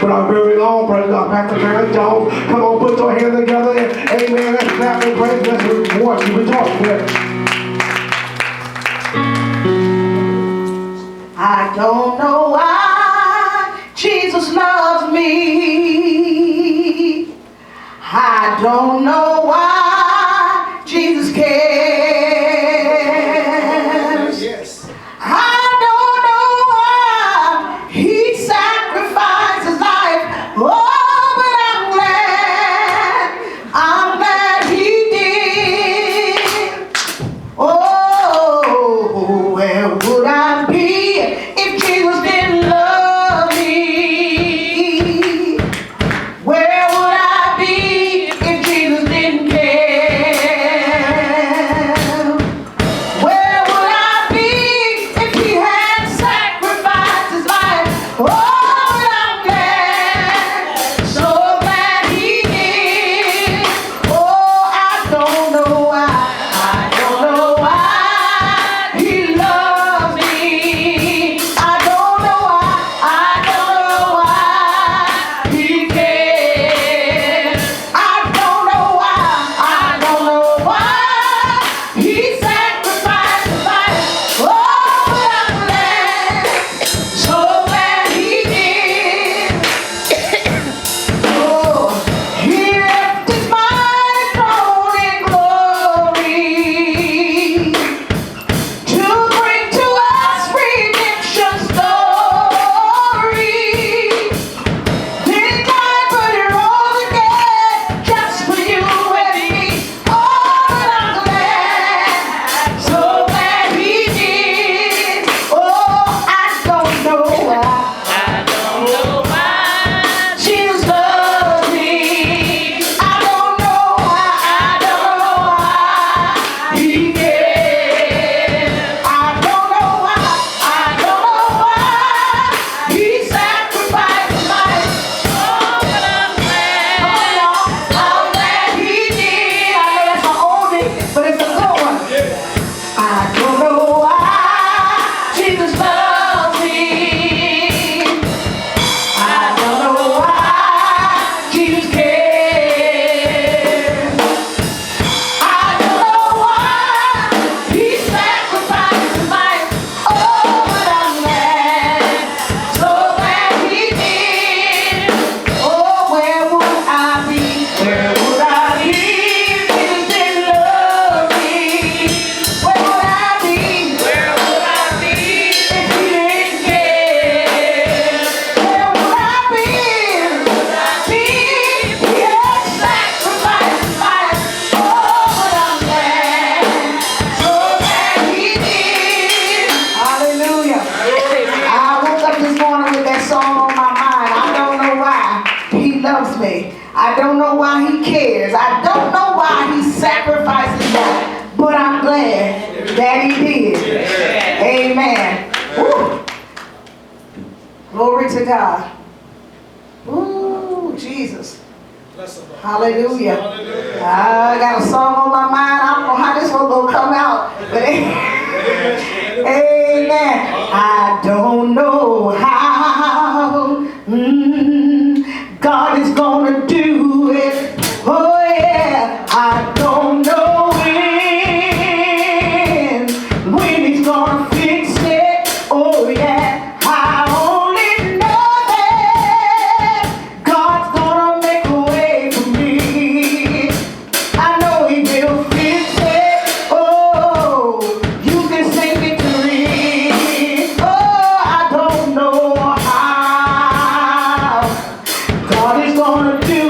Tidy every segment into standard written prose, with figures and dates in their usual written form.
But our very own brother, Pastor Barry Jones. Come on, put your hands together. Amen. Let's clap and praise. Let's reward you. Rejoice with it. I don't know why Jesus loves me. I don't know why Jesus cares. Yes. I don't know why he sacrificed his life. Oh, but I'm glad he did. Oh, where would I be if Jesus didn't love me? Where would I be if Jesus didn't care? Where would I be if he had sacrificed his life? Oh, but I'm glad, so glad he did. Oh, I don't know why. I don't know why he loves me. I don't know why. I don't know why he cares. I don't know why. I don't know why he sacrificed his life. Oh, but I'm glad, so glad he did. Oh, he left his mighty throne in glory to bring to us redemption story. Then died, but he rose again just for you and me. Oh, but I'm glad, so glad he did. Oh, I don't know why. Jesus loves me. I don't know why. He cares. I don't know why. He sacrificed his life. Oh, but I'm glad. I'm glad he did. I know that's my oldie, but it's a good one. I don't know why Jesus loves me. I don't know why Jesus cares. I don't know why he sacrificed his life. Oh, but I'm glad, so glad he did. Oh, where would I be? Where would I be if Jesus didn't love me? Where would I be? Where would I be if he didn't care? Where would I be? He had sacrificed his life. Oh, but I'm glad, so glad he did. Hallelujah. I woke up this morning with that song on my mind. I don't know why he loves me. I don't know why he cares. I don't know why he sacrificed his life. But I'm glad that he did. Amen. Woo. Glory to God. Ooh, Jesus. Hallelujah. I got a song on my mind. I don't know how this one gonna come out. But amen. I don't know how God is gonna do it. Oh yeah. I don't know when he's gonna fix it. Oh yeah. I only know that God's gonna make a way for me. I know he will fix it. Oh, you can sing victory. Oh, I don't know how God is gonna do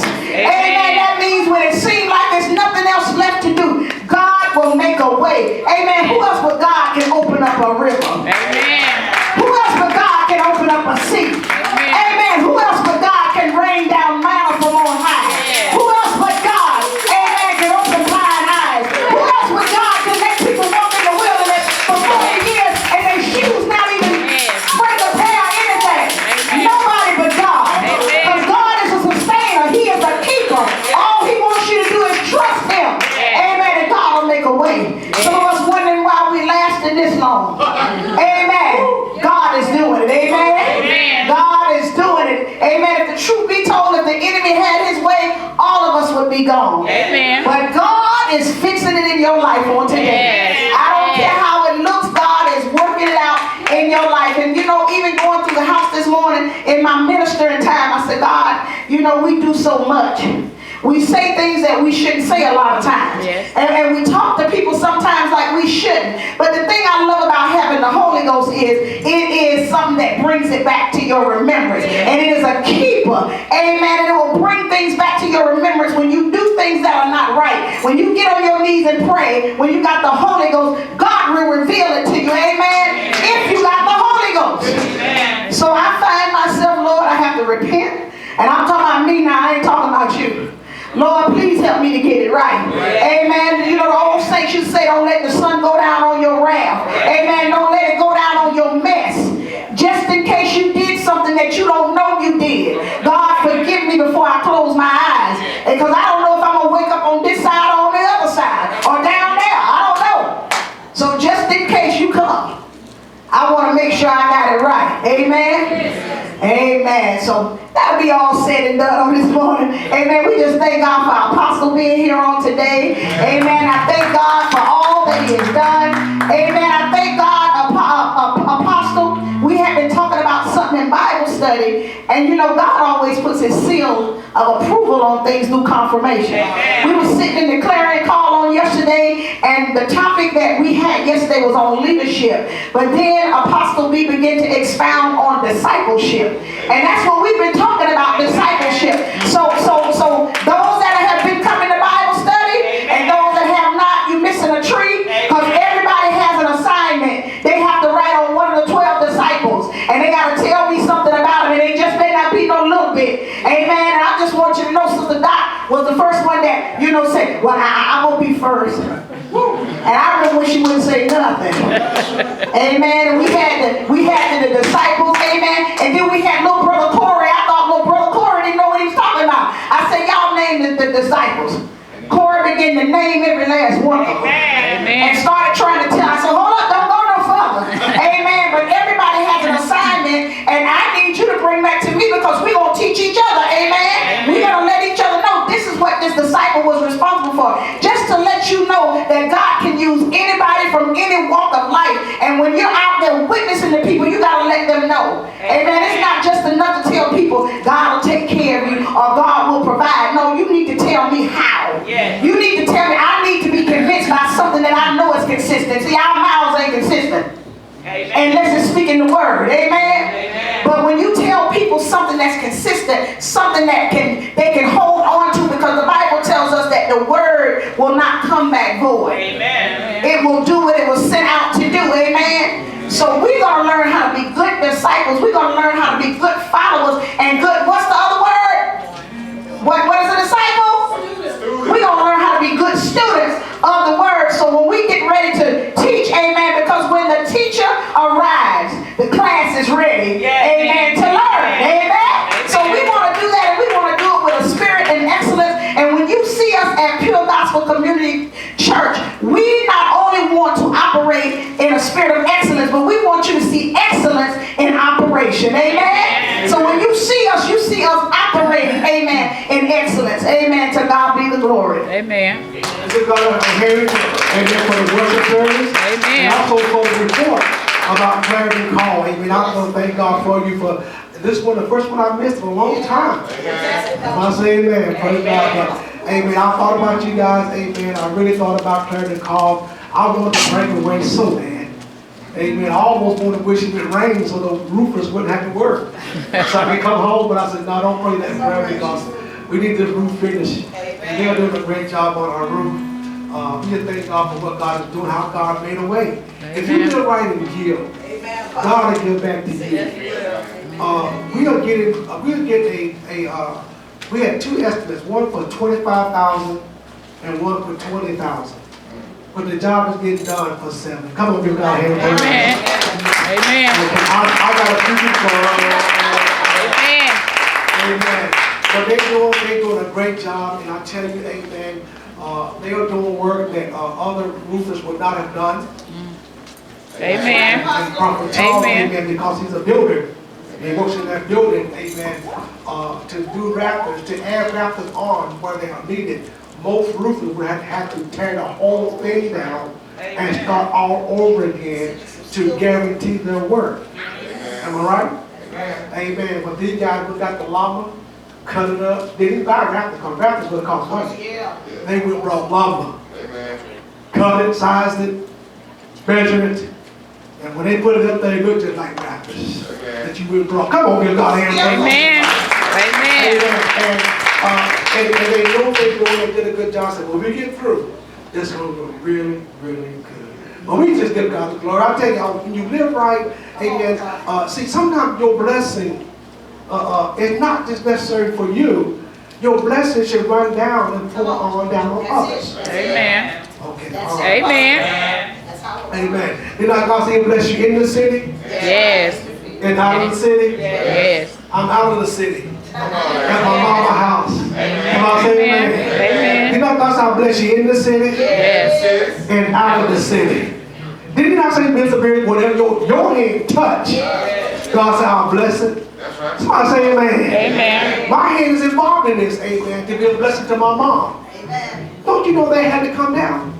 place. Amen. That means when it seems like there's nothing else left to do, God will make a way. Amen. Who else but God can open up a river? Amen. Who else but God can open up a sea? Amen. Who else but God can rain down manna from on high? Who else but God, amen, can open blind eyes? Who else but God can let people walk in the wilderness for 40 years and their shoes not even break a pair or anything? Nobody but God. Because God is a sustainer. He is a keeper. All he wants you to do is trust him. Amen. And God will make a way. Some of us wondering why we lasted this long. Amen. God is doing it. Amen. God is doing it. Amen. If the truth be told, if the enemy had his way, all of us would be gone. Amen. But God is fixing it in your life on today. Yes. I don't care how it looks, God is working it out in your life. And you know, even going through the house this morning in my ministering time, I said, God, you know, we do so much. We say things that we shouldn't say a lot of times. Yes. And we talk to people sometimes like we shouldn't. But the thing I love about having the Holy Ghost is it is something that brings it back to your remembrance. And it is a keeper. Amen. And it will bring things back to your remembrance when you do things that are not right. When you get on your knees and pray, when you got the Holy Ghost, God will reveal it to you. Amen. If you got the Holy Ghost. Amen. So I find myself, Lord, I have to repent. And I'm talking about me now. I ain't talking about you. Lord, please help me to get it right. Amen. You know, the old saints used to say, don't let the sun go down on your wrath. Amen. Don't let it go down on your mess. Just in case you did something that you don't know you did. God, forgive me before I close my eyes. Because I don't know if I'm going to wake up on this side or on the other side. Or down there. I don't know. So just in case you come, I want to make sure I got it right. Amen. Amen. So that'll be all said and done on this morning. Amen. We just thank God for our apostle being here on today. Amen. I thank God for all that he has done. Amen. I thank God, apostle. We have been talking about something in Bible study. And you know, God always puts his seal of approval on things through confirmation. We were sitting in the clarion call on yesterday, and the topic that we had yesterday was on leadership. But then Apostle B began to expound on discipleship. And that's what we've been talking about, discipleship. So those that have been coming to Bible study and those that have not, you're missing a treat, because everybody has an assignment. They have to write on one of the 12 disciples, and they got to tell me something about them, and they just may not be no little bit. Amen. And I just want you to know, Sister Dot was the first one that, you know, said, well, I'm going to be first. And I remember when she wouldn't say nothing. Amen. And we had the disciples, amen. And then we had little brother Corey. I thought little brother Corey didn't know what he was talking about. I said, y'all name the disciples. Corey began to name every last one of them. And started trying to tell. I said, hold up, don't go no further. Amen. But everybody has an assignment, and I need you to bring back to me, because we're going to teach each other. Amen. We're going to let each other know this is what this disciple was responsible for. Just to let you know that God can use anybody from any walk of life. And when you're out there witnessing to people, you got to let them know. Amen. It's not just enough to tell people God will take care of you or God will provide. No, you need to tell me how. You need to tell me. I need to be convinced by something that I know is consistent. See, our mouths ain't consistent unless it's speaking the word. Amen. But when you tell people something that's consistent, something that they can hold on to, because the Bible tells us that the word will not come back void. It will do what it was sent out to do. Amen. So we're going to learn how to be good disciples. We're going to learn how to be good followers and good, what's the other word? What is a disciple? We're going to learn how to be good students of the word. So when we get ready to teach, amen, because when the teacher arrives, the class is ready, amen, to learn. Amen. So we want to do that, and we want to do it with a spirit and excellence. And when you see us at Pure Gospel Community Church, we not only want to operate in a spirit of excellence, but we want you to see excellence in operation. Amen. So when you see us operating, amen, in excellence. Amen. To God be the glory. Amen. To God, amen, for the worship service. Amen. And also for the report about Clarion Call. Amen. I want to thank God for you for this one, the first one I missed in a long time. I say amen. Praise God. But, amen. I thought about you guys. Amen. I really thought about Clarion Call. I wanted to break away so bad. Amen. I almost wanted to wish it would rain so the roofers wouldn't have to work. So I could come home, but I said, no, don't pray that prayer, because We need this roof finished. And they're doing a great job on our roof. We just thank God for what God is doing, how God made a way. If you live right and heal, God will give back to you. We had two estimates, one for $25,000 and one for $20,000. But the job is getting done for $7,000. Come on, give God a hand. Amen. Amen. I got a few Amen. Amen. But they're doing a great job, and I tell you, amen, they are doing work that other roofers would not have done. Amen. And Prophet Charles, Amen. amen, because he's a builder. He works in that building, amen, to do rafters, to add rafters on where they are needed. Most roofers would have to tear the whole thing down and start all over again to guarantee their work. Am I right? Amen. But these guys, we got the lumber, cut it up. They didn't buy rafters because rafters would cost money. They went brought lumber, cut it, sized it, measured it, and when they put it up there, it looked just like rafters that you would brought. Come on, give God a hand. Amen. Amen. And they know they're doing, they did a good job. Said, when we get through, it's going to go really, really good. But we just give God the glory. I tell you, when you live right, amen. See, sometimes your blessing is not just necessary for you. Your blessing should run down and pour on down on others. Amen. Okay. All right. Amen. Amen. You know, God say bless you in the city Yes. and out of the city. Yes. I'm out of the city. At my mama's house. Come on, say amen. Amen. You know, God say I bless you in the city Yes. and out of the city. Did he not say, Mr. Beard, whatever your hand touch, God said, I'll bless it. Somebody say amen. Amen. My hand is involved in this, amen, to be a blessing to my mom. Amen. Don't you know they had to come down?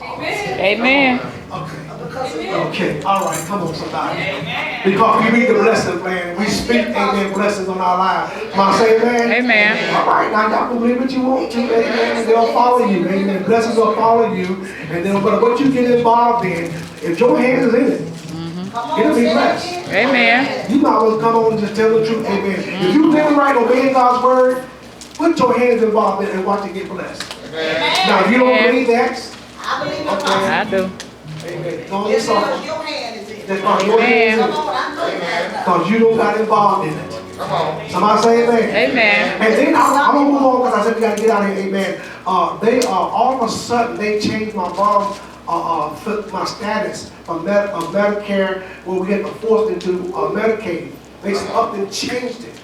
Amen. Okay. Okay. All right. Come on, somebody. Because we read the blessings, man. We speak, amen, blessings on our lives. Come on, say amen. Amen. All right. Now, y'all can believe what you want to, amen. They'll follow you, amen. Blessings will follow you. And then, but what you get involved in, if your hands is in it, it'll be blessed. Amen. You might as well come on and just tell the truth, amen. If you live right, obeying God's word, put your hands involved in it and watch it get blessed. Now, if you don't believe that, I believe it. I do. amen. Don't Yes, suffer. Lord, your hand is in it. That's because your hands Come in it. on, I know that. Because you don't got involved in it. Somebody say amen. Amen. And then I'm going to move on because I said we got to get out of here, amen. They all of a sudden, they changed my mom's my status from Medicare, where we get forced into Medicaid. They upped and changed it.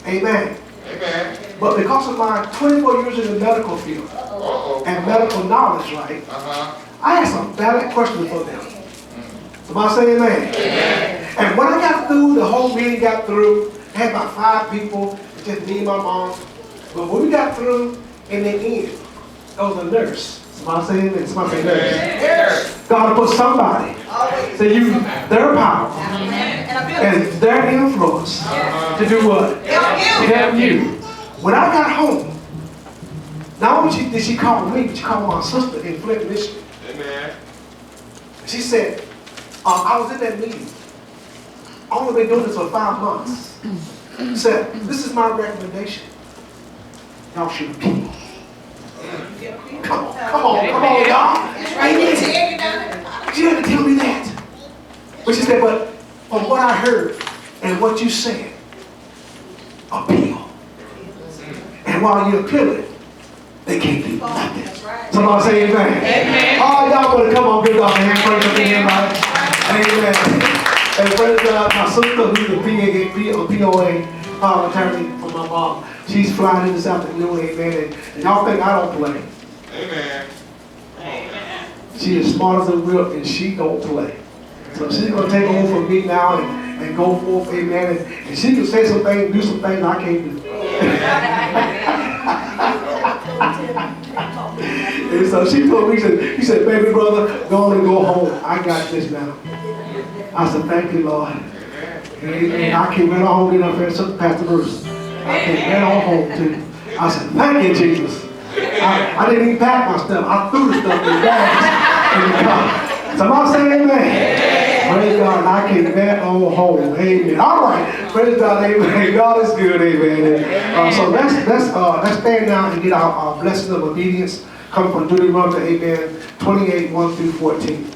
Amen. Amen. But because of my 24 years in the medical field and medical knowledge, right, I had some valid questions for them. Somebody say amen. And when I got through, the whole meeting got through, I had about 5 people, just me and my mom. But when we got through, in the end, there was a nurse. Somebody say amen. Somebody say nurse. God put somebody to use their power and their influence to do what? To help you. When I got home, not only did she call me, but she called my sister in Flint, Michigan. Amen. She said, I was in that meeting. I only been doing this for 5 months. She said, this is my recommendation. Y'all should appeal. Come on, y'all. Amen. She had to tell me that. But she said, but from what I heard and what you said, appeal. And while you appeal it, they can't do nothing. Somebody say amen. Amen. Oh, y'all better come on, give God a hand, praise the Lord. Amen. And praise God, my sister, who's a POA, power attorney for my mom, she's flying in this afternoon, amen. And y'all think I don't play. Amen. She is smart as a whip and she don't play. So she's going to take over from me now and go forth, amen. And she can say some things, do some things I can't do. And so she told me, he said, baby brother, go on and go home. I got this now. I said, thank you, Lord. And I came right on home, get up there, Pastor Bruce. I came right on home too. I said, thank you, Jesus. I didn't even pack my stuff. I threw the stuff in the bags in the car. Somebody say amen. Praise God, I can bet on home. Amen. All right. Praise God, amen. God is good, amen. So let's stand now and get our blessing of obedience. Come from Deuteronomy, amen, 28, 1 through 14.